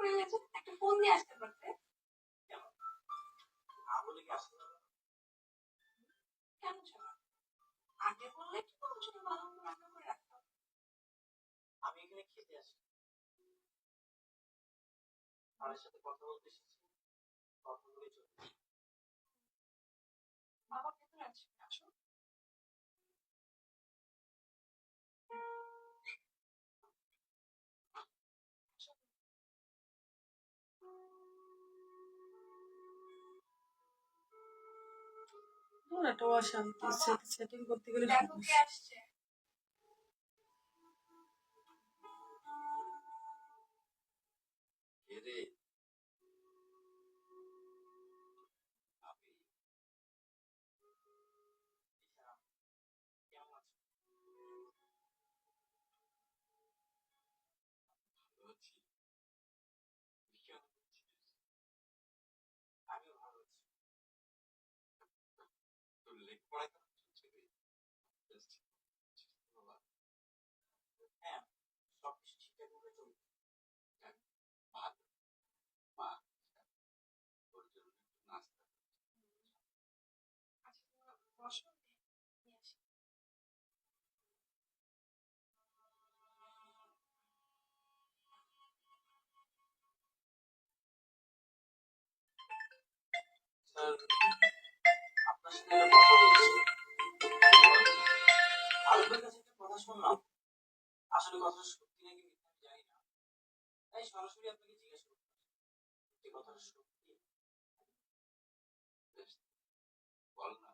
করে গেছে, একটা ফোন দিয়ে আসতে পারতে। কেন ছাড়া? আগে বললে কি কোনো ছোট ভালো মতো রান্না করে রাখতাম। আমি এখানে খেতে আসি, আমার সাথে কথা বলতে এসেছি, কথা বলে চলে। বাবা ভেতরে আছে, আসো। একটা অশান্তি সেটিং করতে গেলে দেখো কে আসছে। আমিও ভালো আছি। তোর লেখাপড়া কেমন চলছে রে? হ্যাঁ, সবকিছু ঠিকঠাক ভাবে চলছে। ভালো, মা তোর জন্য একটু নাস্তা। আচ্ছা, তোমরা বসো, নিয়ে আসি। স্যার, আপনার সাথে একটা কথা বলছি। আপনার কাছে একটা কথা শুনলাম, আসলে কথাটা সত্যি নাকি মিথ্যা আমি জানি না, তাই সরাসরি আপনাকে জিজ্ঞেস করতে এই কথাটা সত্যি। বেশ, বল না।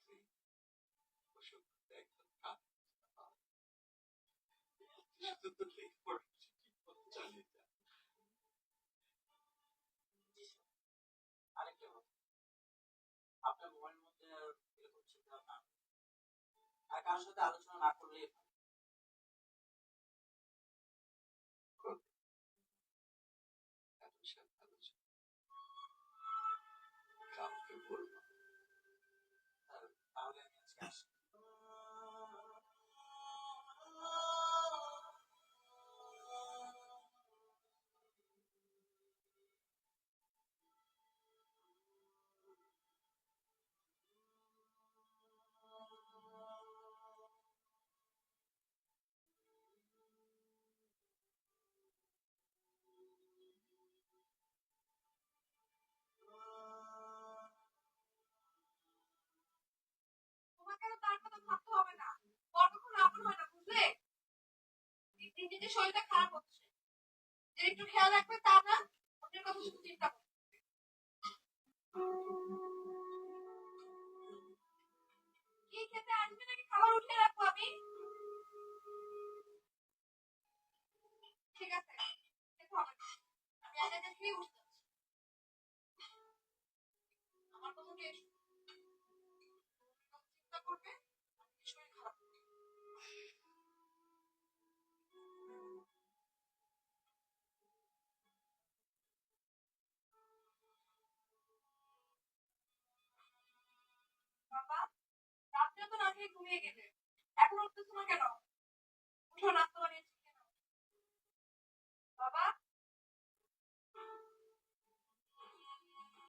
তুই ওসব একদম কাজ শুধু তো লেখাপড়া ঠিক মতো চালিয়ে যা। জি স্যার, আরেকটা কথা, আপনার মোবাইলের মধ্যে এরকম চিন্তা ভাবনা আর কারোর সাথে আলোচনা না করলেই ভালো। এত সাথে আলোচনা কাউকে বলবো না। তাহলে আমি আজকে আসি। তোমাকে তো তার কথা ভাবতে হবে না, কতক্ষণ আপন হয় না, বুঝলে? দিন দিন শরীরটা খারাপ হচ্ছে, যে একটু খেয়াল রাখবে তা না, অন্যের কথা শুধু চিন্তা করবে। কি খেতে আসবে নাকি খাবার উঠিয়ে রাখবো আমি? ঠিক আছে, দেখো হবে না, আমি আগে আগে খেয়ে উঠে যাচ্ছি। আমার কথা কে চিন্তা করবে, শরীর খারাপ। বাবা, রাত্রে তো না খেয়ে ঘুমিয়ে গেলে, এখন উঠতেছো না কেন?